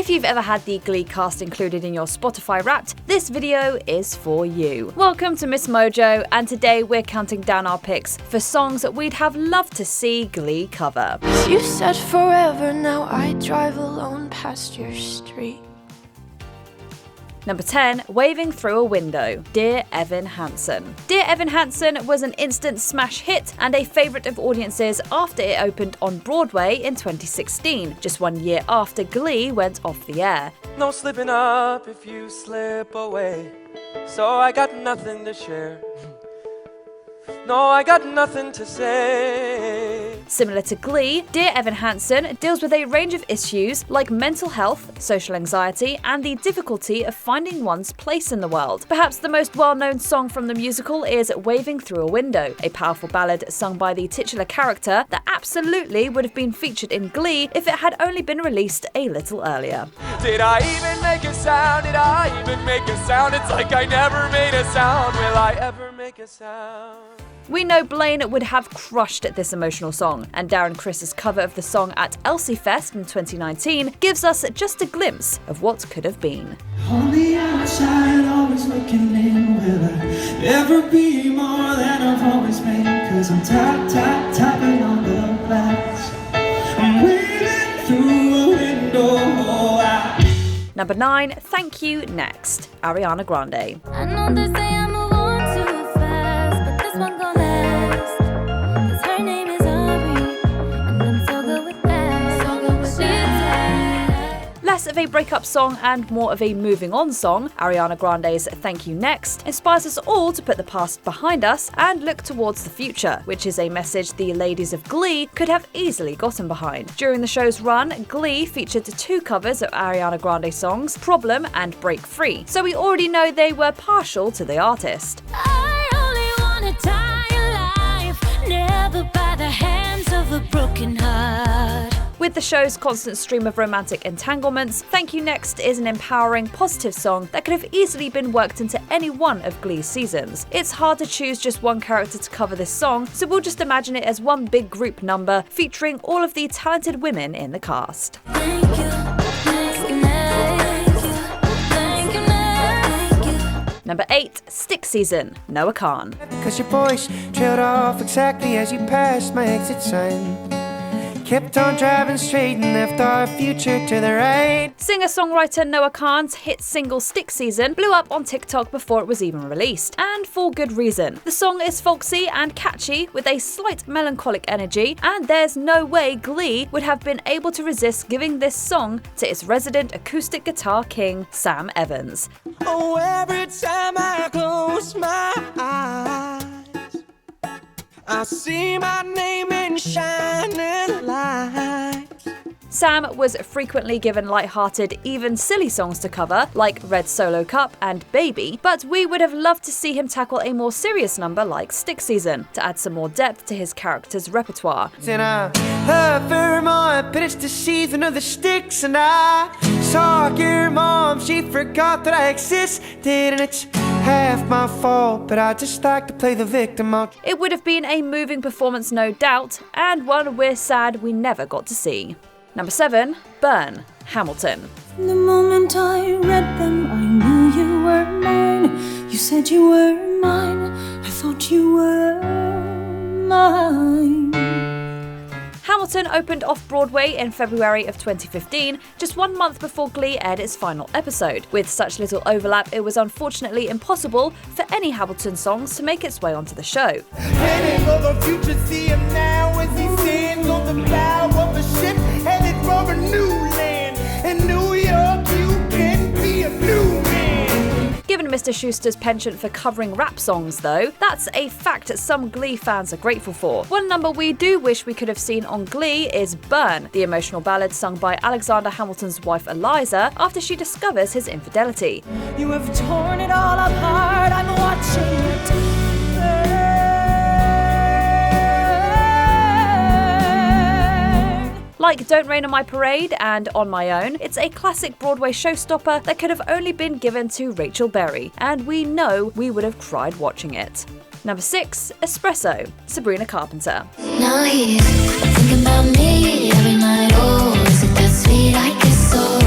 If you've ever had the Glee Cast included in your Spotify Wrapped, this video is for you. Welcome to MsMojo, and today we're counting down our picks for songs that we'd have loved to see Glee cover. You said forever, now I drive alone past your street. Number 10, Waving Through a Window, Dear Evan Hansen. Dear Evan Hansen was an instant smash hit and a favourite of audiences after it opened on Broadway in 2016, just 1 year after Glee went off the air. No slipping up if you slip away, so I got nothing to share. No, I got nothing to say. Similar to Glee, Dear Evan Hansen deals with a range of issues like mental health, social anxiety, and the difficulty of finding one's place in the world. Perhaps the most well-known song from the musical is Waving Through a Window, a powerful ballad sung by the titular character that absolutely would have been featured in Glee if it had only been released a little earlier. Did I even make a sound? Did I even make a sound? It's like I never made a sound. Will I ever make a sound? We know Blaine would have crushed this emotional song, and Darren Criss's cover of the song at Elsie Fest in 2019 gives us just a glimpse of what could have been. On the outside, always looking in, will I ever be more than I've always been? Cause I'm tapping on the glass. I'm waving through a window. Number 9, Thank You Next, Ariana Grande. I know they say I move on too fast, but this one gon' last. 'Cause her name is Aubrey, and I'm so good with that. So good with that. Less of a breakup song and more of a moving on song, Ariana Grande's Thank You Next inspires us all to put the past behind us and look towards the future, which is a message the ladies of Glee could have easily gotten behind. During the show's run, Glee featured 2 covers of Ariana Grande songs, Problem and Break Free, so we already know they were partial to the artist. I only wanna tie a life, never by the hands of a broken heart. With the show's constant stream of romantic entanglements, Thank You Next is an empowering, positive song that could have easily been worked into any one of Glee's seasons. It's hard to choose just one character to cover this song, so we'll just imagine it as one big group number featuring all of the talented women in the cast. Thank you, thank you, thank you, thank you. Number 8, Stick Season, Noah Khan. Cause your voice trailed off exactly as you passed my exit sign. Kept on driving straight and left our future to the right. Singer-songwriter Noah Khan's hit single Stick Season blew up on TikTok before it was even released, and for good reason. The song is folksy and catchy with a slight melancholic energy, and there's no way Glee would have been able to resist giving this song to its resident acoustic guitar king, Sam Evans. Oh, every time I close my eyes, I see my name in shining lights. Sam was frequently given light-hearted, even silly songs to cover, like Red Solo Cup and Baby, but we would have loved to see him tackle a more serious number like Stick Season, to add some more depth to his character's repertoire. And I love her more, but it's the season of the sticks. And I saw your mom, she forgot that I existed. And it's half my fault, but I just like to play the victim. It would have been a moving performance, no doubt, and one we're sad we never got to see. Number 7, Burn, Hamilton. From the moment I read them, I knew you were mine. You said you were mine. I thought you were mine. Hamilton opened off-Broadway in February of 2015, just 1 month before Glee aired its final episode. With such little overlap, it was unfortunately impossible for any Hamilton songs to make its way onto the show. Heading for the future, see him now as he stands on the bow of a ship headed for a new land. In New York, you can be a new man. Given Mr. Schuster's penchant for covering rap songs, though, that's a fact some Glee fans are grateful for. One number we do wish we could have seen on Glee is Burn, the emotional ballad sung by Alexander Hamilton's wife Eliza after she discovers his infidelity. You have torn it all apart. I'm watching it burn. Like Don't Rain on My Parade and On My Own, it's a classic Broadway showstopper that could have only been given to Rachel Berry, and we know we would have cried watching it. Number 6, Espresso, Sabrina Carpenter. Now he's thinking about me every night. Oh, is it that sweet? I guess so.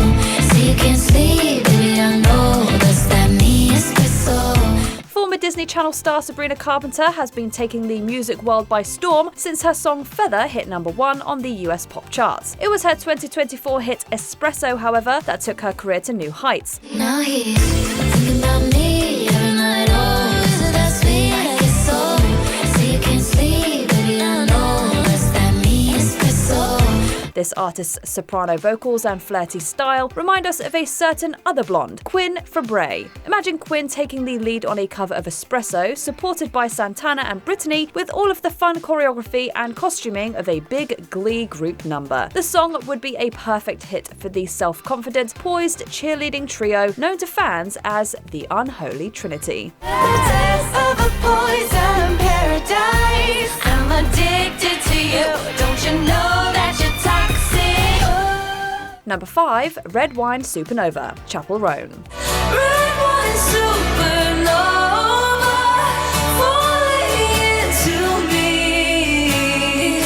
Channel star Sabrina Carpenter has been taking the music world by storm since her song Feather hit #1 on the US pop charts. It was her 2024 hit Espresso, however, that took her career to new heights. Now he's thinking about me every night. Oh, is it that sweet? I guess so. Say you can't sleep, baby, I know. What's that mean? Espresso. This artist's soprano vocals and flirty style remind us of a certain other blonde, Quinn Fabray. Imagine Quinn taking the lead on a cover of Espresso, supported by Santana and Brittany, with all of the fun choreography and costuming of a big Glee group number. The song would be a perfect hit for the self-confident, poised cheerleading trio known to fans as the Unholy Trinity. Of a poison paradise. I'm addicted to you. Don't you know that you're toxic? Number 5, Red Wine Supernova, Chapel Roan. Red wine supernova, falling into me.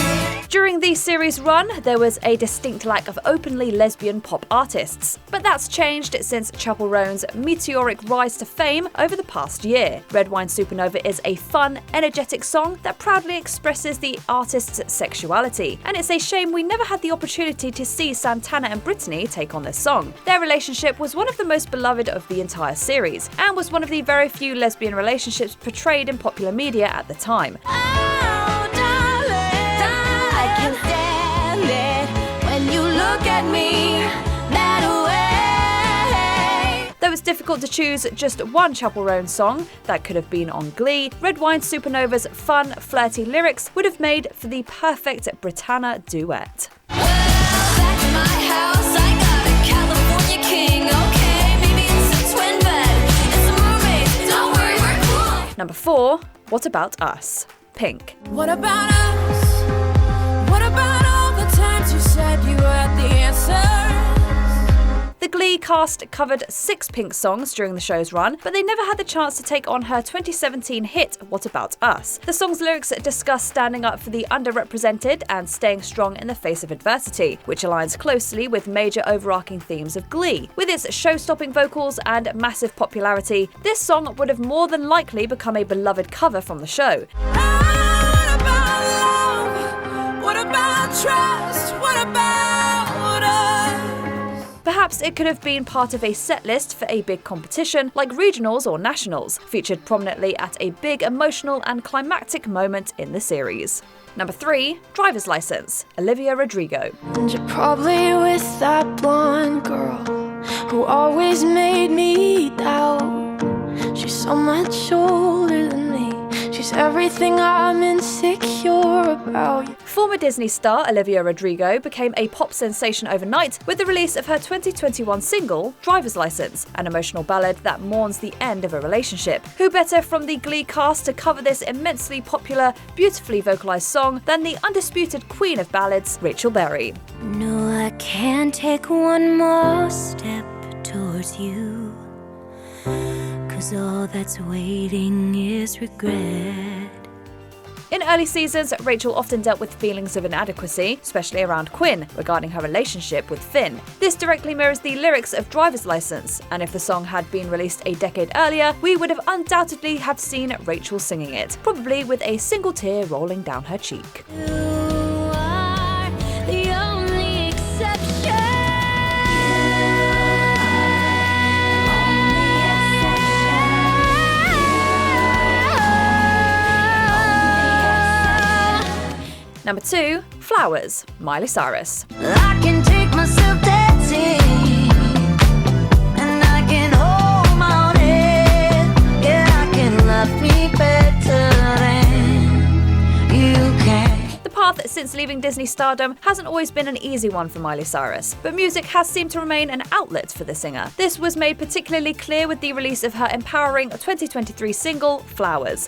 During the series run, there was a distinct lack of openly lesbian pop artists, but that's changed since Chapel Roan's meteoric rise to fame over the past year. Red Wine Supernova is a fun, energetic song that proudly expresses the artist's sexuality, and it's a shame we never had the opportunity to see Santana and Brittany take on this song. Their relationship was one of the most beloved of the entire series, and was one of the very few lesbian relationships portrayed in popular media at the time. Oh, darling, I can stand it when you look at me that way. Though it's difficult to choose just one Chapel Roan song that could have been on Glee, Red Wine Supernova's fun, flirty lyrics would have made for the perfect Britannia duet. Back in my house, I got a California king. Okay, maybe it's a twin bed, it's a roommate. Don't worry, we're cool. Number 4, What About Us? Pink. What about us? What about all the times you said you had the answers? The Glee cast covered 6 Pink songs during the show's run, but they never had the chance to take on her 2017 hit, What About Us? The song's lyrics discuss standing up for the underrepresented and staying strong in the face of adversity, which aligns closely with major overarching themes of Glee. With its show-stopping vocals and massive popularity, this song would have more than likely become a beloved cover from the show. What about love? What about trust? What about us? Perhaps it could have been part of a set list for a big competition like regionals or nationals, featured prominently at a big emotional and climactic moment in the series. Number 3, Driver's License, Olivia Rodrigo. And you're probably with that blonde girl who always made me doubt. She's so much older than me. She's everything I'm insecure about. Former Disney star Olivia Rodrigo became a pop sensation overnight with the release of her 2021 single, Driver's License, an emotional ballad that mourns the end of a relationship. Who better from the Glee cast to cover this immensely popular, beautifully vocalized song than the undisputed queen of ballads, Rachel Berry. No, I can't take one more step towards you, 'cause all that's waiting is regret. In early seasons, Rachel often dealt with feelings of inadequacy, especially around Quinn, regarding her relationship with Finn. This directly mirrors the lyrics of Driver's License, and if the song had been released a decade earlier, we would have undoubtedly have seen Rachel singing it, probably with a single tear rolling down her cheek. You are the only exception. Number 2, Flowers, Miley Cyrus. I can take myself dancing, and I can hold my own head. Yeah, I can love me better than you can. The path since leaving Disney stardom hasn't always been an easy one for Miley Cyrus, but music has seemed to remain an outlet for the singer. This was made particularly clear with the release of her empowering 2023 single, Flowers.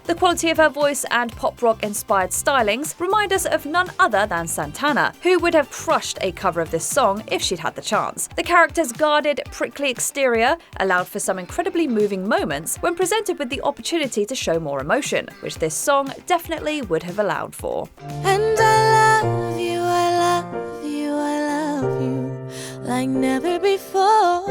The quality of her voice and pop rock inspired stylings remind us of none other than Santana, who would have crushed a cover of this song if she'd had the chance. The character's guarded, prickly exterior allowed for some incredibly moving moments when presented with the opportunity to show more emotion, which this song definitely would have allowed for. And I love you, I love you, I love you. like never before.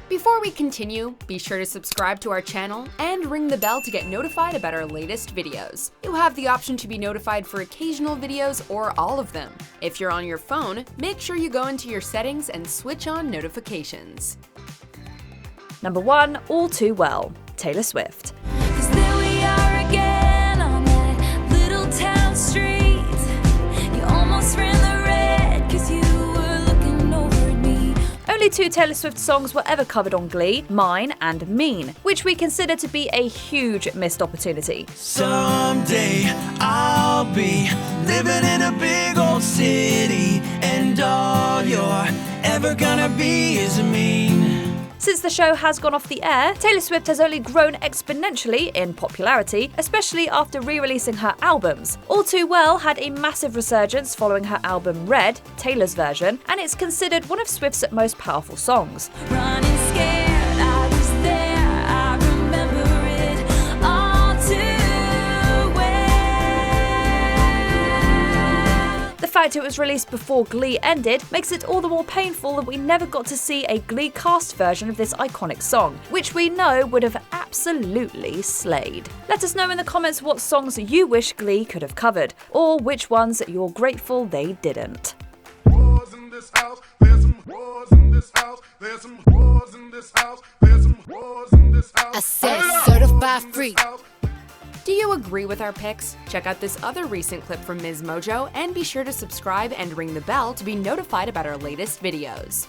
Before we continue, be sure to subscribe to our channel and ring the bell to get notified about our latest videos. You have the option to be notified for occasional videos or all of them. If you're on your phone, make sure you go into your settings and switch on notifications. Number 1, All Too Well, Taylor Swift. 'Cause there we are again on that little town street. You almost ran the red 'cause you were looking over at me. Only 2 Taylor Swift songs were ever covered on Glee, Mine and Mean, which we consider to be a huge missed opportunity. Someday I'll be living in a big old city, and all you're ever gonna be is mean. Since the show has gone off the air, Taylor Swift has only grown exponentially in popularity, especially after re-releasing her albums. All Too Well had a massive resurgence following her album Red, Taylor's version, and it's considered one of Swift's most powerful songs. Running scared, I was there, I remember it all too well. The fact it was released before Glee ended makes it all the more painful that we never got to see a Glee Cast version of this iconic song, which we know would have absolutely slayed. Let us know in the comments what songs you wish Glee could have covered, or which ones you're grateful they didn't. I said certified freak. Do you agree with our picks? Check out this other recent clip from MsMojo and be sure to subscribe and ring the bell to be notified about our latest videos.